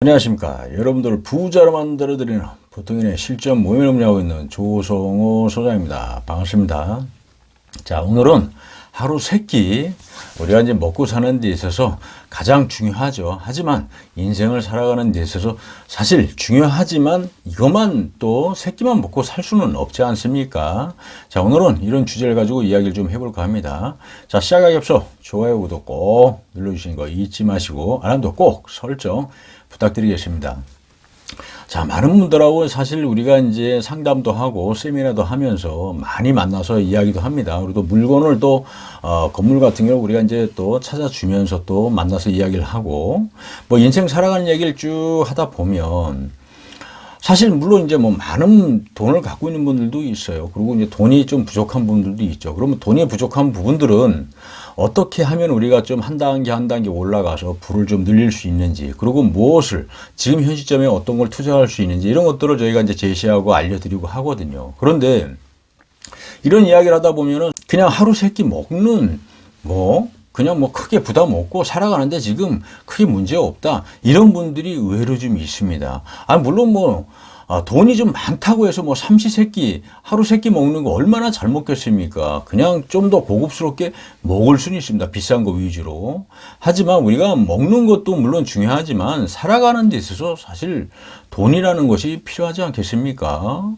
안녕하십니까. 여러분들을 부자로 만들어드리는 보통인의 실전 모임을 운영하고 있는 조성호 소장입니다. 반갑습니다. 자, 오늘은 하루 세끼 우리가 이제 먹고 사는 데 있어서 가장 중요하죠. 하지만 인생을 살아가는 데 있어서 사실 중요하지만 이것만 또 세 끼만 먹고 살 수는 없지 않습니까? 자, 오늘은 이런 주제를 가지고 이야기를 좀 해볼까 합니다. 자, 시작하기 앞서 좋아요, 구독 꼭 눌러주시는 거 잊지 마시고 알람도 꼭 설정 부탁드리겠습니다. 자, 많은 분들하고 사실 우리가 이제 상담도 하고 세미나도 하면서 많이 만나서 이야기도 합니다. 그리고 또 물건을 또 건물 같은 경우 우리가 이제 또 찾아주면서 또 만나서 이야기를 하고 뭐 인생 살아가는 얘기를 쭉 하다 보면 사실 물론 이제 뭐 많은 돈을 갖고 있는 분들도 있어요. 그리고 이제 돈이 좀 부족한 분들도 있죠. 그러면 돈이 부족한 부분들은 어떻게 하면 우리가 좀 한 단계 올라가서 부를 좀 늘릴 수 있는지, 그리고 무엇을 지금 현 시점에 어떤 걸 투자할 수 있는지 이런 것들을 저희가 이제 제시하고 알려드리고 하거든요. 그런데 이런 이야기를 하다 보면은 그냥 하루 세 끼 먹는 그냥 뭐 크게 부담 없고 살아가는데 지금 크게 문제 없다. 이런 분들이 의외로 좀 있습니다. 물론 돈이 좀 많다고 해서 삼시세끼, 하루 세 끼 먹는 거 얼마나 잘 먹겠습니까? 그냥 좀 더 고급스럽게 먹을 수는 있습니다. 비싼 거 위주로. 하지만 우리가 먹는 것도 물론 중요하지만 살아가는 데 있어서 사실 돈이라는 것이 필요하지 않겠습니까?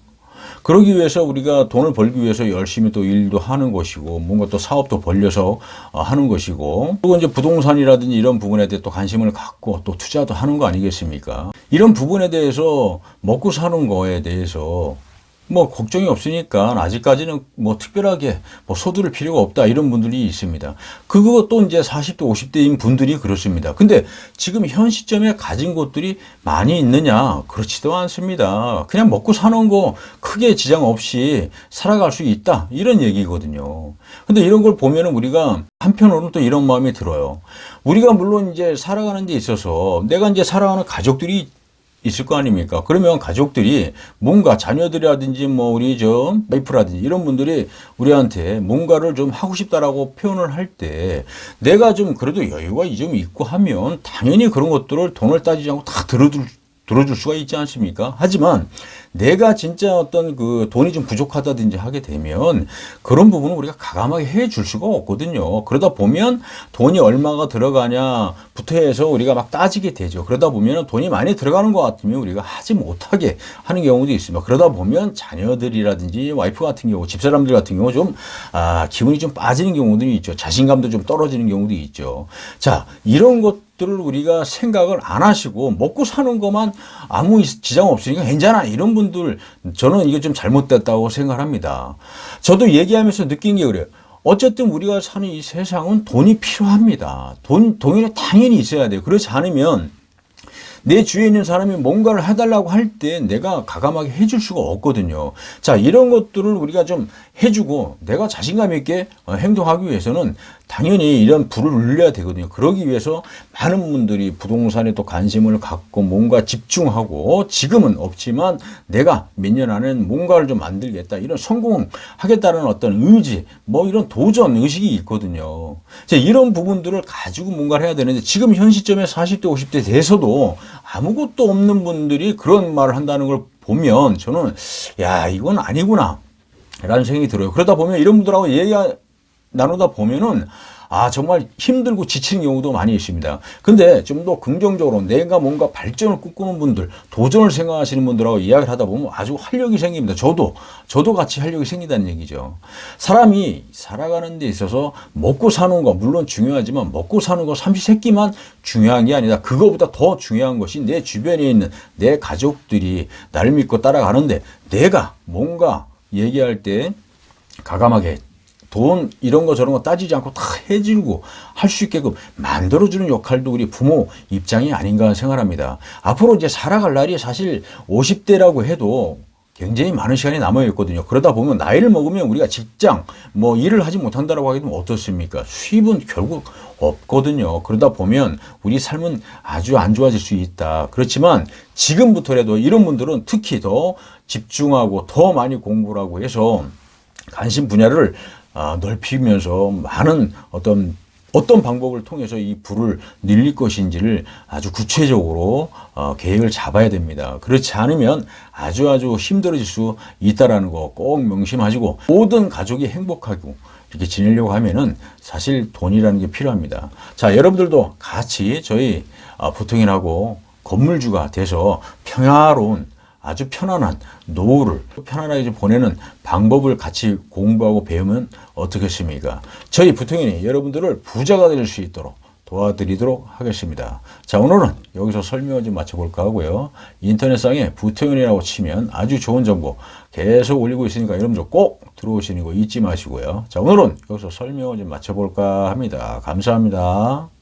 그러기 위해서 우리가 돈을 벌기 위해서 열심히 또 일도 하는 것이고, 뭔가 또 사업도 벌려서 하는 것이고, 그리고 이제 부동산이라든지 이런 부분에 대해 또 관심을 갖고 또 투자도 하는 거 아니겠습니까? 이런 부분에 대해서 먹고 사는 거에 대해서 걱정이 없으니까 아직까지는 특별하게 서두를 필요가 없다 이런 분들이 있습니다. 그것도 이제 40대 50대인 분들이 그렇습니다. 근데 지금 현 시점에 가진 것들이 많이 있느냐? 그렇지도 않습니다. 그냥 먹고 사는 거 크게 지장 없이 살아갈 수 있다 이런 얘기거든요. 근데 이런 걸 보면은 우리가 한편으로는 또 이런 마음이 들어요. 우리가 물론 이제 살아가는 데 있어서 내가 이제 살아가는 가족들이 있을 거 아닙니까? 그러면 가족들이 뭔가 자녀들이라든지 우리 와이프라든지 이런 분들이 우리한테 뭔가를 좀 하고 싶다라고 표현을 할 때 내가 좀 그래도 여유가 좀 있고 하면 당연히 그런 것들을 돈을 따지지 않고 다 들어줄 수가 있지 않습니까? 하지만 내가 진짜 어떤 그 돈이 좀 부족하다든지 하게 되면 그런 부분은 우리가 가감하게 해줄 수가 없거든요. 그러다 보면 돈이 얼마가 들어가냐부터 해서 우리가 막 따지게 되죠. 그러다 보면 돈이 많이 들어가는 것 같으면 우리가 하지 못하게 하는 경우도 있습니다. 그러다 보면 자녀들이라든지 와이프 같은 경우, 집사람들 같은 경우 좀 기분이 좀 빠지는 경우들이 있죠. 자신감도 좀 떨어지는 경우도 있죠. 자, 이런 것들을 우리가 생각을 안 하시고 먹고 사는 것만 아무 지장 없으니까 괜찮아 이런 분들, 저는 이게 좀 잘못됐다고 생각합니다. 저도 얘기하면서 느낀 게 그래요. 어쨌든 우리가 사는 이 세상은 돈이 필요합니다. 돈이 당연히 있어야 돼요. 그렇지 않으면 내 주위에 있는 사람이 뭔가를 해달라고 할 때 내가 가감하게 해줄 수가 없거든요. 자, 이런 것들을 우리가 좀 해주고 내가 자신감 있게 행동하기 위해서는 당연히 이런 부를 울려야 되거든요. 그러기 위해서 많은 분들이 부동산에 또 관심을 갖고 뭔가 집중하고 지금은 없지만 내가 몇 년 안에는 뭔가를 좀 만들겠다. 이런 성공하겠다는 어떤 의지, 이런 도전 의식이 있거든요. 자, 이런 부분들을 가지고 뭔가를 해야 되는데 지금 현 시점에 40대, 50대 돼서도 아무것도 없는 분들이 그런 말을 한다는 걸 보면 저는 이건 아니구나 라는 생각이 들어요. 그러다 보면 이런 분들하고 얘기 나누다 보면은 정말 힘들고 지치는 경우도 많이 있습니다. 근데 좀 더 긍정적으로 내가 뭔가 발전을 꿈꾸는 분들, 도전을 생각하시는 분들하고 이야기를 하다 보면 아주 활력이 생깁니다. 저도 같이 활력이 생긴다는 얘기죠. 사람이 살아가는 데 있어서 먹고 사는 거 물론 중요하지만 먹고 사는 거 삼시세끼만 중요한 게 아니라 그거보다 더 중요한 것이 내 주변에 있는 내 가족들이 나를 믿고 따라가는데 내가 뭔가 얘기할 때 가감하게 돈 이런 거 저런 거 따지지 않고 다 해주고 할 수 있게끔 만들어주는 역할도 우리 부모 입장이 아닌가 생각합니다. 앞으로 이제 살아갈 날이 사실 50대라고 해도 굉장히 많은 시간이 남아 있거든요. 그러다 보면 나이를 먹으면 우리가 직장 일을 하지 못한다라고 하게 되면 어떻습니까? 수입은 결국 없거든요. 그러다 보면 우리 삶은 아주 안 좋아질 수 있다. 그렇지만 지금부터라도 이런 분들은 특히 더 집중하고 더 많이 공부를 하고 해서 관심 분야를 넓히면서 많은 어떤 어떤 방법을 통해서 이 부를 늘릴 것인지를 아주 구체적으로 계획을 잡아야 됩니다. 그렇지 않으면 아주 힘들어질 수 있다라는 거 꼭 명심하시고, 모든 가족이 행복하고 이렇게 지내려고 하면은 사실 돈이라는 게 필요합니다. 자, 여러분들도 같이 저희 부통인하고 건물주가 돼서 평화로운, 아주 편안한 노후를 편안하게 좀 보내는 방법을 같이 공부하고 배우면 어떻겠습니까? 저희 부통인이 여러분들을 부자가 될 수 있도록 도와드리도록 하겠습니다. 자, 오늘은 여기서 설명을 좀 마쳐볼까 하고요. 인터넷상에 부통인이라고 치면 아주 좋은 정보 계속 올리고 있으니까 여러분들 꼭 들어오시는 거 잊지 마시고요. 자, 오늘은 여기서 설명을 좀 마쳐볼까 합니다. 감사합니다.